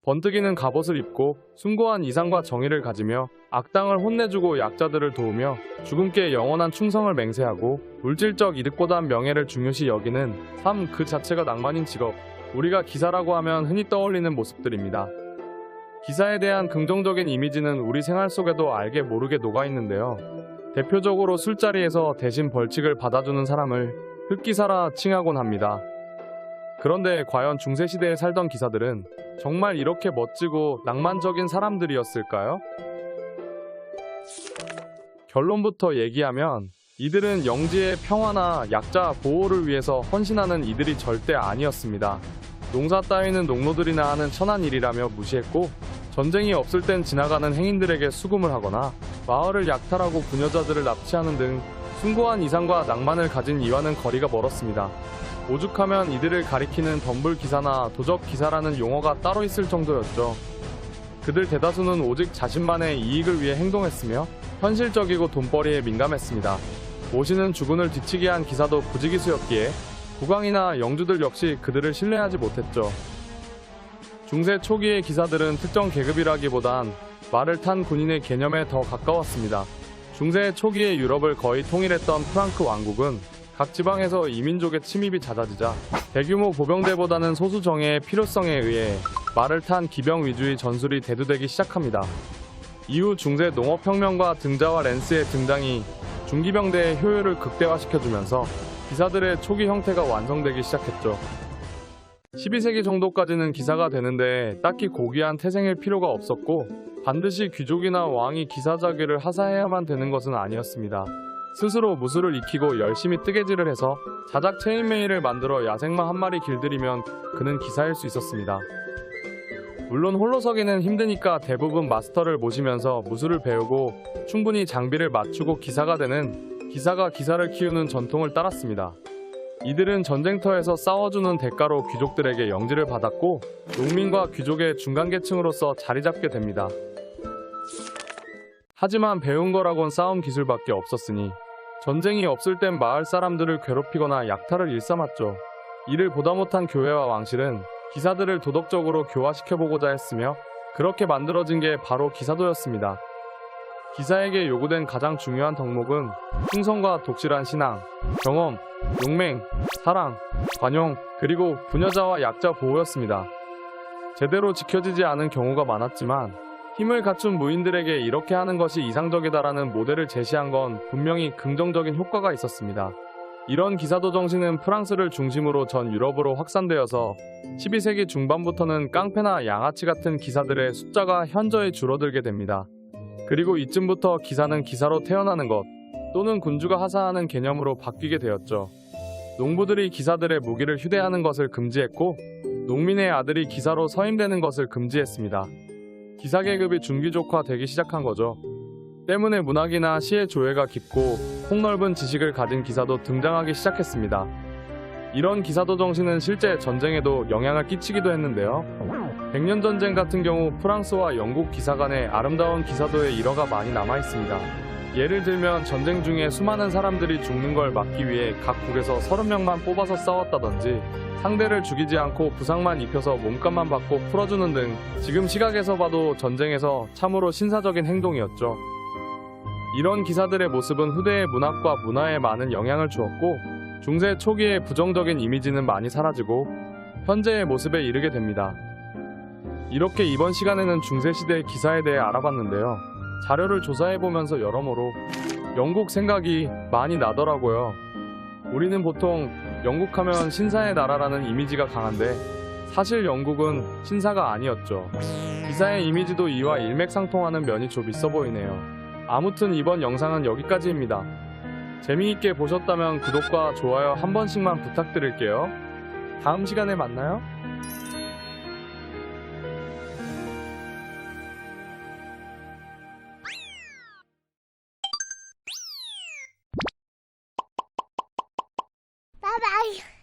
번뜩이는 갑옷을 입고 숭고한 이상과 정의를 가지며 악당을 혼내주고 약자들을 도우며 죽음께 영원한 충성을 맹세하고 물질적 이득보단 명예를 중요시 여기는 삶 그 자체가 낭만인 직업. 우리가 기사라고 하면 흔히 떠올리는 모습들입니다. 기사에 대한 긍정적인 이미지는 우리 생활 속에도 알게 모르게 녹아있는데요. 대표적으로 술자리에서 대신 벌칙을 받아주는 사람을 흑기사라 칭하곤 합니다. 그런데 과연 중세시대에 살던 기사들은 정말 이렇게 멋지고 낭만적인 사람들이었을까요? 결론부터 얘기하면 이들은 영지의 평화나 약자 보호를 위해서 헌신하는 이들이 절대 아니었습니다. 농사 따위는 농노들이나 하는 천한 일이라며 무시했고, 전쟁이 없을 땐 지나가는 행인들에게 수금을 하거나 마을을 약탈하고 부녀자들을 납치하는 등 숭고한 이상과 낭만을 가진 이와는 거리가 멀었습니다. 오죽하면 이들을 가리키는 덤불기사나 도적기사라는 용어가 따로 있을 정도였죠. 그들 대다수는 오직 자신만의 이익을 위해 행동했으며 현실적이고 돈벌이에 민감했습니다. 모시는 주군을 뒤치게 한 기사도 부지기수였기에 국왕이나 영주들 역시 그들을 신뢰하지 못했죠. 중세 초기의 기사들은 특정 계급이라기보단 말을 탄 군인의 개념에 더 가까웠습니다. 중세 초기의 유럽을 거의 통일했던 프랑크 왕국은 각 지방에서 이민족의 침입이 잦아지자 대규모 보병대보다는 소수 정예의 필요성에 의해 말을 탄 기병 위주의 전술이 대두되기 시작합니다. 이후 중세 농업혁명과 등자와 랜스의 등장이 중기병대의 효율을 극대화시켜주면서 기사들의 초기 형태가 완성되기 시작했죠. 12세기 정도까지는 기사가 되는데 딱히 고귀한 태생일 필요가 없었고, 반드시 귀족이나 왕이 기사자귀를 하사해야만 되는 것은 아니었습니다. 스스로 무술을 익히고 열심히 뜨개질을 해서 자작 체인메이를 만들어 야생마 한 마리 길들이면 그는 기사일 수 있었습니다. 물론 홀로 서기는 힘드니까 대부분 마스터를 모시면서 무술을 배우고 충분히 장비를 맞추고 기사가 되는 기사가 기사를 키우는 전통을 따랐습니다. 이들은 전쟁터에서 싸워주는 대가로 귀족들에게 영지를 받았고, 농민과 귀족의 중간계층으로서 자리잡게 됩니다. 하지만 배운 거라곤 싸움 기술밖에 없었으니 전쟁이 없을 땐 마을 사람들을 괴롭히거나 약탈을 일삼았죠. 이를 보다 못한 교회와 왕실은 기사들을 도덕적으로 교화시켜보고자 했으며, 그렇게 만들어진 게 바로 기사도였습니다. 기사에게 요구된 가장 중요한 덕목은 충성과 독실한 신앙, 경험, 용맹, 사랑, 관용, 그리고 부녀자와 약자 보호였습니다. 제대로 지켜지지 않은 경우가 많았지만 힘을 갖춘 무인들에게 이렇게 하는 것이 이상적이다라는 모델을 제시한 건 분명히 긍정적인 효과가 있었습니다. 이런 기사도 정신은 프랑스를 중심으로 전 유럽으로 확산되어서 12세기 중반부터는 깡패나 양아치 같은 기사들의 숫자가 현저히 줄어들게 됩니다. 그리고 이쯤부터 기사는 기사로 태어나는 것 또는 군주가 하사하는 개념으로 바뀌게 되었죠. 농부들이 기사들의 무기를 휴대하는 것을 금지했고, 농민의 아들이 기사로 서임되는 것을 금지했습니다. 기사 계급이 중귀족화되기 시작한 거죠. 때문에 문학이나 시의 조예가 깊고 폭넓은 지식을 가진 기사도 등장하기 시작했습니다. 이런 기사도 정신은 실제 전쟁에도 영향을 끼치기도 했는데요. 백년전쟁 같은 경우 프랑스와 영국 기사 간의 아름다운 기사도의 일화가 많이 남아있습니다. 예를 들면 전쟁 중에 수많은 사람들이 죽는 걸 막기 위해 각 국에서 30명만 뽑아서 싸웠다든지, 상대를 죽이지 않고 부상만 입혀서 몸값만 받고 풀어주는 등 지금 시각에서 봐도 전쟁에서 참으로 신사적인 행동이었죠. 이런 기사들의 모습은 후대의 문학과 문화에 많은 영향을 주었고, 중세 초기의 부정적인 이미지는 많이 사라지고 현재의 모습에 이르게 됩니다. 이렇게 이번 시간에는 중세시대의 기사에 대해 알아봤는데요. 자료를 조사해보면서 여러모로 영국 생각이 많이 나더라고요. 우리는 보통 영국하면 신사의 나라라는 이미지가 강한데 사실 영국은 신사가 아니었죠. 기사의 이미지도 이와 일맥상통하는 면이 좀 있어 보이네요. 아무튼 이번 영상은 여기까지입니다. 재미있게 보셨다면 구독과 좋아요 한 번씩만 부탁드릴게요. 다음 시간에 만나요.拜拜。